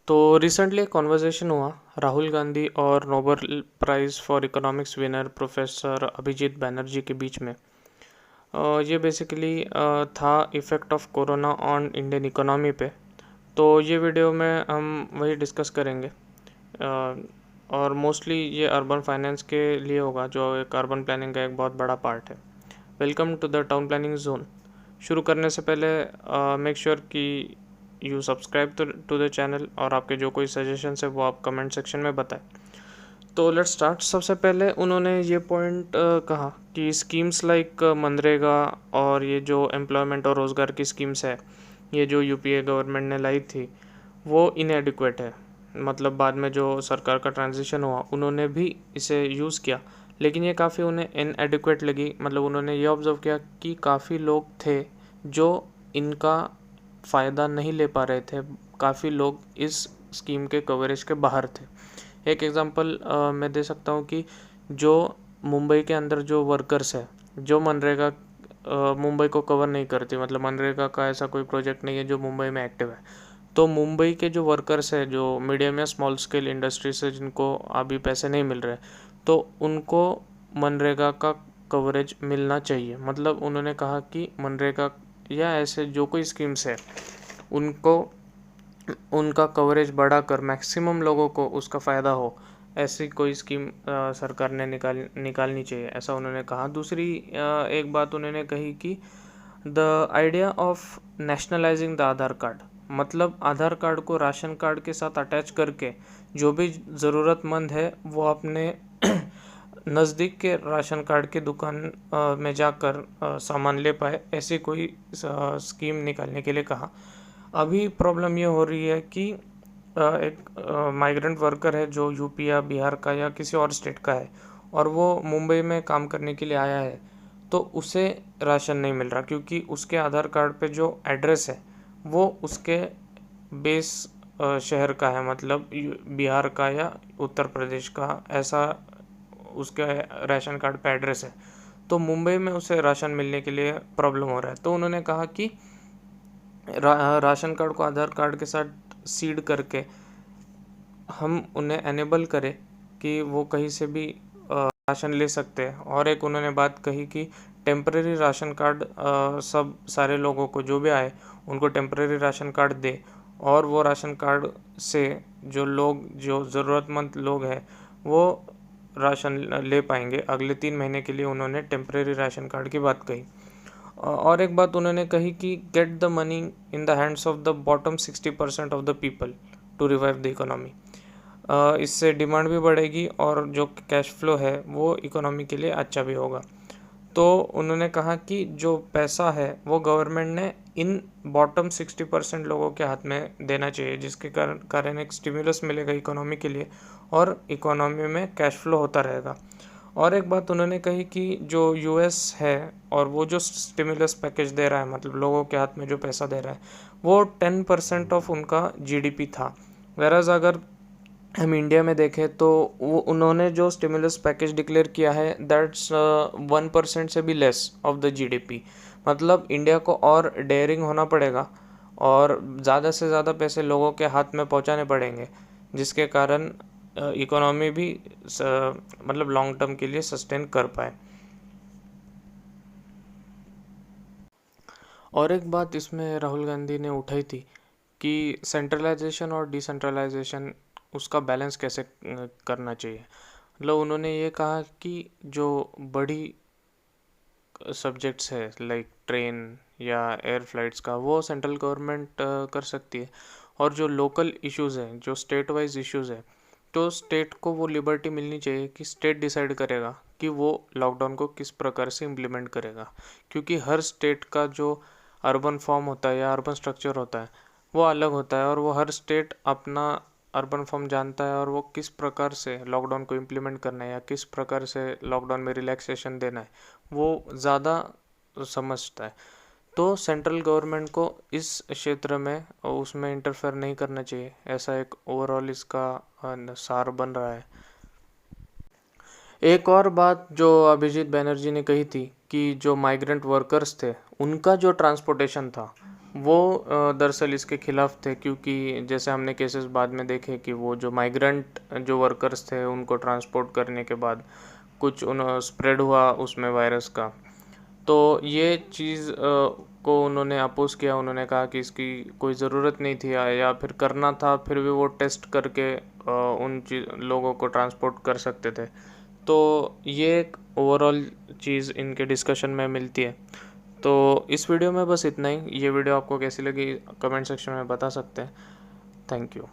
तो रिसेंटली एक कॉन्वर्सेशन हुआ राहुल गांधी और Nobel prize for economics winner professor Abhijit Banerjee के बीच में। ये बेसिकली था effect of corona on Indian economy पे। तो ये वीडियो में हम वही डिस्कस करेंगे। और मोस्टली ये अर्बन फाइनेंस के लिए होगा, जो एक अर्बन प्लानिंग का एक बहुत बड़ा पार्ट है। Welcome to the town planning zone. शुरू करने से पहले मेक श्योर कि you subscribe to the channel, और आपके जो कोई सजेशन है वो आप कमेंट सेक्शन में बताएं। तो लेट्स स्टार्ट। सबसे पहले उन्होंने ये पॉइंट कहा कि स्कीम्स लाइक मनरेगा और ये जो एम्प्लॉयमेंट और रोज़गार की स्कीम्स है, ये जो यूपीए गवर्नमेंट ने लाई थी, वो इनएडिक्वेट है। मतलब बाद में जो सरकार का ट्रांजिशन हुआ उन्होंने भी इसे यूज़ किया, लेकिन ये काफ़ी उन्हें इनएडिक्वेट लगी। मतलब उन्होंने ये ऑब्ज़र्व किया कि काफ़ी लोग थे जो इनका फ़ायदा नहीं ले पा रहे थे, काफ़ी लोग इस स्कीम के कवरेज के बाहर थे। एक एग्ज़ाम्पल मैं दे सकता हूँ कि जो मुंबई के अंदर जो वर्कर्स है, जो मनरेगा मुंबई को कवर नहीं करती, मतलब मनरेगा का ऐसा कोई प्रोजेक्ट नहीं है जो मुंबई में एक्टिव है। तो मुंबई के जो वर्कर्स है, जो मीडियम या स्मॉल स्केल इंडस्ट्री से जिनको अभी पैसे नहीं मिल रहे, तो उनको मनरेगा का कवरेज मिलना चाहिए। मतलब उन्होंने कहा कि मनरेगा या ऐसे जो कोई स्कीम्स है उनको उनका कवरेज बढ़ाकर मैक्सिमम लोगों को उसका फ़ायदा हो, ऐसी कोई स्कीम सरकार ने निकालनी चाहिए, ऐसा उन्होंने कहा। दूसरी एक बात उन्होंने कही कि the idea of nationalizing the Aadhaar card, मतलब आधार कार्ड को राशन कार्ड के साथ अटैच करके जो भी ज़रूरतमंद है वो अपने नज़दीक के राशन कार्ड की दुकान में जाकर सामान ले पाए, ऐसी कोई स्कीम निकालने के लिए कहा। अभी प्रॉब्लम ये हो रही है कि एक माइग्रेंट वर्कर है जो यूपी या बिहार का या किसी और स्टेट का है, और वो मुंबई में काम करने के लिए आया है, तो उसे राशन नहीं मिल रहा क्योंकि उसके आधार कार्ड पे जो एड्रेस है वो उसके बेस शहर का है, मतलब बिहार का या उत्तर प्रदेश का, ऐसा उसके राशन कार्ड पे एड्रेस है। तो मुंबई में उसे राशन मिलने के लिए प्रॉब्लम हो रहा है। तो उन्होंने कहा कि राशन कार्ड को आधार कार्ड के साथ सीड करके हम उन्हें एनेबल करें कि वो कहीं से भी राशन ले सकते हैं। और एक उन्होंने बात कही कि टेम्परेरी राशन कार्ड सब सारे लोगों को जो भी आए उनको टेम्परेरी राशन कार्ड दे, और वो राशन कार्ड से जो ज़रूरतमंद लोग हैं वो राशन ले पाएंगे। अगले 3 महीने के लिए उन्होंने टेम्परेरी राशन कार्ड की बात कही। और एक बात उन्होंने कही कि get the money in the hands of the bottom 60% of the people to revive the economy. इससे डिमांड भी बढ़ेगी और जो कैश फ्लो है वो इकोनॉमी के लिए अच्छा भी होगा। तो उन्होंने कहा कि जो पैसा है वो गवर्नमेंट ने इन बॉटम 60% लोगों के हाथ में देना चाहिए, जिसके कारण एक स्टिमुलस मिलेगा इकोनॉमी के लिए और इकोनॉमी में कैश फ्लो होता रहेगा। और एक बात उन्होंने कही कि जो यूएस है और वो जो स्टिमुलस पैकेज दे रहा है, मतलब लोगों के हाथ में जो पैसा दे रहा है, वो 10% ऑफ उनका जीडीपी था। वेराज अगर हम इंडिया में देखें तो वो उन्होंने जो स्टिमुलस पैकेज डिक्लेयर किया है दैट्स 1% से भी लेस ऑफ द जीडीपी। मतलब इंडिया को और डेयरिंग होना पड़ेगा और ज़्यादा से ज़्यादा पैसे लोगों के हाथ में पहुंचाने पड़ेंगे, जिसके कारण इकोनॉमी भी मतलब लॉन्ग टर्म के लिए सस्टेन कर पाए। और एक बात इसमें राहुल गांधी ने उठाई थी कि सेंट्रलाइजेशन और डिसेंट्रलाइजेशन उसका बैलेंस कैसे करना चाहिए। मतलब उन्होंने ये कहा कि जो बड़ी सब्जेक्ट्स है लाइक ट्रेन या एयर फ्लाइट्स का, वो सेंट्रल गवर्नमेंट कर सकती है, और जो लोकल इश्यूज़ हैं, जो स्टेट वाइज इश्यूज़ है, तो स्टेट को वो लिबर्टी मिलनी चाहिए कि स्टेट डिसाइड करेगा कि वो लॉकडाउन को किस प्रकार से इम्प्लीमेंट करेगा। क्योंकि हर स्टेट का जो अर्बन फॉर्म होता है या अर्बन स्ट्रक्चर होता है वो अलग होता है, और वो हर स्टेट अपना अर्बन फॉर्म जानता है, और वो किस प्रकार से लॉकडाउन को इम्प्लीमेंट करना है या किस प्रकार से लॉकडाउन में रिलैक्सेशन देना है वो ज़्यादा समझता है। तो सेंट्रल गवर्नमेंट को इस क्षेत्र में उसमें इंटरफेयर नहीं करना चाहिए, ऐसा एक ओवरऑल इसका सार बन रहा है। एक और बात जो अभिजीत बैनर्जी ने कही थी कि जो माइग्रेंट वर्कर्स थे उनका जो ट्रांसपोर्टेशन था वो दरअसल इसके खिलाफ थे, क्योंकि जैसे हमने केसेस बाद में देखे कि वो जो माइग्रेंट जो वर्कर्स थे उनको ट्रांसपोर्ट करने के बाद कुछ स्प्रेड हुआ उसमें वायरस का। तो ये चीज़ को उन्होंने अपोज़ किया। उन्होंने कहा कि इसकी कोई ज़रूरत नहीं थी, या फिर करना था फिर भी वो टेस्ट करके उन लोगों को ट्रांसपोर्ट कर सकते थे। तो ये एक ओवरऑल चीज़ इनके डिस्कशन में मिलती है। तो इस वीडियो में बस इतना ही। ये वीडियो आपको कैसी लगी कमेंट सेक्शन में बता सकते हैं। Thank you.